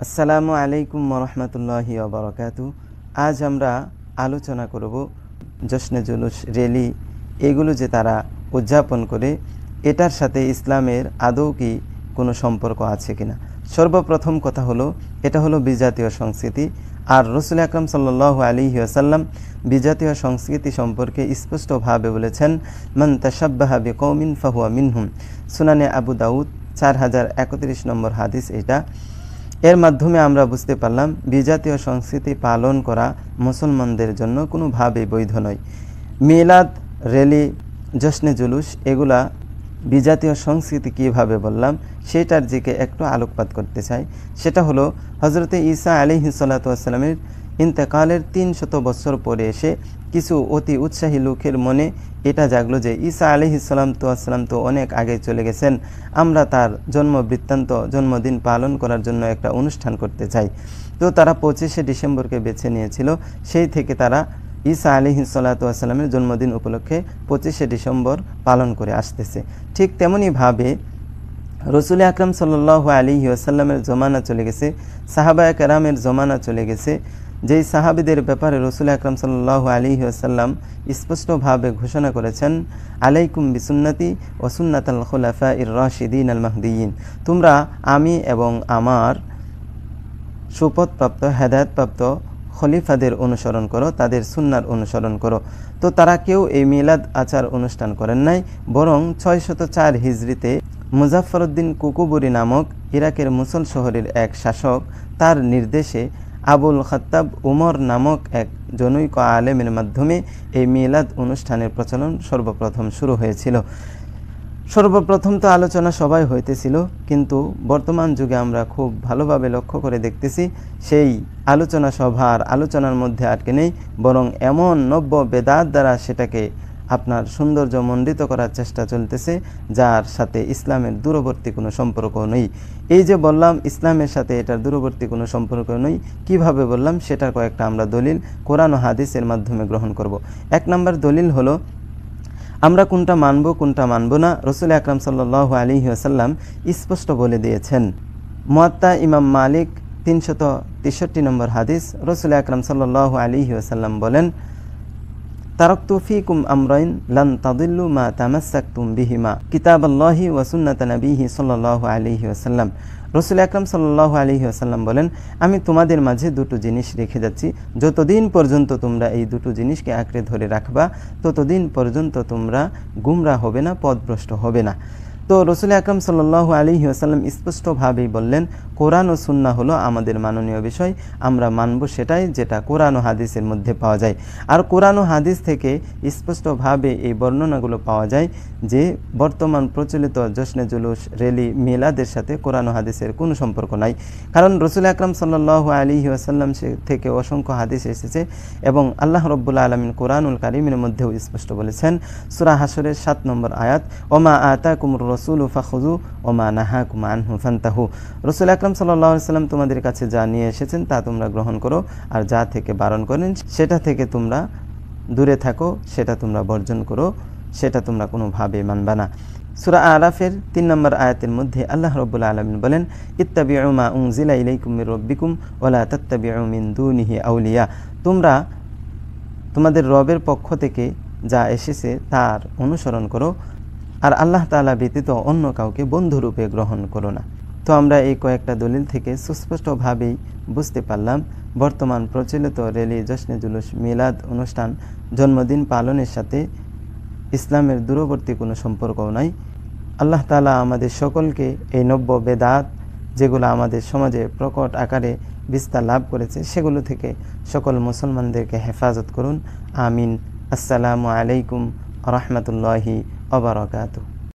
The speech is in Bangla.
আসসালামু আলাইকুম ওরহমতুল্লাহি ওবারাকাতু। আজ আমরা আলোচনা করব জশ্নে জুলুস, র্যালি এগুলো যে তারা উদযাপন করে এটার সাথে ইসলামের আদৌ কি কোনো সম্পর্ক আছে কিনা। সর্বপ্রথম কথা হলো এটা হলো বিজাতীয় সংস্কৃতি। আর রাসূল আকরাম সাল্লাল্লাহু আলাইহি ওয়াসাল্লাম বিজাতীয় সংস্কৃতি সম্পর্কে স্পষ্টভাবে বলেছেন, মান তাশাব্বাহা বিকওমিন ফাহুয়া মিনহুম। সুনানে আবু দাউদ 4031 নম্বর হাদিস। এটা এর মাধ্যমে আমরা বুঝতে পারলাম বিজাতীয় সংস্কৃতি পালন করা মুসলমানদের জন্য কোনোভাবেই বৈধ নয়। মিলাদ, র্যালি, জশ্নে জুলুস এগুলা বিজাতীয় সংস্কৃতি কীভাবে বললাম সেটার দিকে একটু আলোকপাত করতে চাই। সেটা হলো হজরতে ঈসা আলাইহিস সালাতু ওয়াস সালামের ইন্তেকালের 300 বছর পরে এসে কিছু অতি উৎসাহী লোকের মনে এটা জাগলো যে ঈসা আলাইহিস সালাম তো অনেক আগে চলে গেছেন, আমরা তার জন্মদিন পালন করার জন্য একটা অনুষ্ঠান করতে চাই। তো তারা 25শে ডিসেম্বরকে বেছে নিয়েছিল। সেই থেকে তারা ঈসা আলাইহিস সালাতু ওয়াস সালামের জন্মদিন উপলক্ষে 25শে ডিসেম্বর পালন করে আসতেছে। ঠিক তেমনইভাবে রাসূল আকরাম সাল্লাল্লাহু আলাইহি ওয়াসাল্লামের জমানা চলে গেছে, সাহাবায়ে কেরামের জমানা চলে গেছে, যেই সাহাবীদের ব্যাপারে রাসূল আকরাম সাল্লাল্লাহু আলাইহি ওয়াসাল্লাম স্পষ্টভাবে ঘোষণা করেছেন, আলাইকুম বিসুন্নতি ওয়া সুন্নাতাল খুলাফাইর রাশিদিন আল মাহদিয়িন। তোমরা আমি এবং আমার সুপথপ্রাপ্ত হেদায়েতপ্রাপ্ত খলিফাদের অনুসরণ করো, তাদের সুন্নার অনুসরণ করো। তো তারা কেউ এই মিলাদ আচার অনুষ্ঠান করেন নাই, বরং 604 হিজরিতে মুজাফফরউদ্দিন কুকুবুরি নামক ইরাকের মুসল শহরের এক শাসক, তার নির্দেশে আবুল খাত্তাব উমর নামক এক জনৈক আলেমের মাধ্যমে এই মিলাদ অনুষ্ঠানের প্রচলন সর্বপ্রথম শুরু হয়েছিল। সর্বপ্রথম তো আলোচনা সবাই হইতেছিল, কিন্তু বর্তমান যুগে আমরা খুব ভালোভাবে লক্ষ্য করে দেখতেছি সেই আলোচনা সভার আলোচনার মধ্যে আটকে নেই, বরং এমন নব্য বেদাত দ্বারা সেটাকে আপনার সৌন্দর্যমণ্ডিত করার চেষ্টা চলতেছে, যার সাথে ইসলামের দূরবর্তী কোনো সম্পর্ক নেই। এই যে বললাম ইসলামের সাথে এটার দূরবর্তী কোনো সম্পর্ক নেই, কিভাবে বললাম সেটার কয়েকটা আমরা দলিল কোরআন ও হাদিসের মাধ্যমে গ্রহণ করব। 1 নম্বর দলিল হলো আমরা কোনটা মানব কোনটা মানব না রাসূল আকরাম সাল্লাল্লাহু আলাইহি ওয়াসাল্লাম স্পষ্ট বলে দিয়েছেন। মুয়াত্তা ইমাম মালিক 363 নম্বর হাদিস, রাসূল আকরাম সাল্লাল্লাহু আলাইহি ওয়াসাল্লাম বলেন, তারাকতু ফীকুম আমরাইন লান তাদিল্লু মা তামাসসাকতুম বিহিমা কিতাবাল্লাহি ওয়া সুন্নাত নবিহি সাল্লাল্লাহু আলাইহি ওয়াসাল্লাম। রাসূল আকরাম সাল্লাল্লাহু আলাইহি ওয়াসাল্লাম বলেন, আমি তোমাদের মাঝে দুটো জিনিস রেখে যাচ্ছি, যতদিন পর্যন্ত তোমরা এই দুটো জিনিসকে আঁকড়ে ধরে রাখবা ততদিন পর্যন্ত তোমরা গুমরা হবে না, পথভ্রষ্ট হবে না। তো রাসূল আকরাম সাল্লাল্লাহু আলাইহি ওয়াসাল্লাম স্পষ্টভাবেই বললেন, কোরআন ও সুন্নাহ হলো আমাদের মাননীয় বিষয়, আমরা মানব সেটাই যেটা কোরআন ও হাদিসের মধ্যে পাওয়া যায়। আর কোরআন ও হাদিস থেকে স্পষ্টভাবে এই বর্ণনাগুলো পাওয়া যায় যে বর্তমান প্রচলিত জশ্নে জুলুস, র্যালি, মিলাদের সাথে কোরআন ও হাদিসের কোনো সম্পর্ক নাই। কারণ রাসূল আকরাম সাল্লাল্লাহু আলাইহি ওয়াসাল্লাম থেকে অসংখ্য হাদিস এসেছে এবং আল্লাহ রাব্বুল আলামিন কোরআনুল কারীমের মধ্যেও স্পষ্ট বলেছেন, সূরা হাশরের 7 নম্বর আয়াত, ওমা আতাকুমুর রাসূলু ফাখুযু ওমা নাহাকুম আনহু ফান্তাহু। রাসূল আকরাম সাল্লাল্লাহু আলাইহি ওয়াসাল্লাম তোমাদের কাছে যা নিয়ে এসেছেন তা তোমরা গ্রহণ করো, আর যা থেকে বারণ করেন সেটা থেকে তোমরা দূরে থাকো, সেটা তোমরা বর্জন করো, সেটা তোমরা কোনোভাবে মানবা না। সূরা আরাফের 3 নম্বর আয়াতের মধ্যে আল্লাহ রাব্বুল আলামিন বলেন, ইত্তাবিউ মা উনজিলা ইলাইকুম মির রাব্বিকুম ওয়া লা তাত্তাবিউ মিন দুনিহি আউলিয়া। তোমরা তোমাদের রবের পক্ষ থেকে যা এসেছে তার অনুসরণ করো, আর আল্লাহ তাআলা ব্যতীত অন্য কাউকে বন্ধুরূপে গ্রহণ করো না। তো আমরা এই কয়েকটা দলিল থেকে সুস্পষ্টভাবেই বুঝতে পারলাম বর্তমান প্রচলিত র্যালি, জশ্নে জুলুস, মিলাদ অনুষ্ঠান, জন্মদিন পালনের সাথে ইসলামের দূরবর্তী কোনো সম্পর্কও নাই। আল্লাহ তাআলা আমাদের সকলকে এই নব্য বেদাত যেগুলো আমাদের সমাজে প্রকট আকারে বিস্তার লাভ করেছে সেগুলো থেকে সকল মুসলমানদেরকে হেফাজত করুন। আমিন। আসসালামু আলাইকুম ওয়া রাহমাতুল্লাহি ওয়া বারাকাতুহু।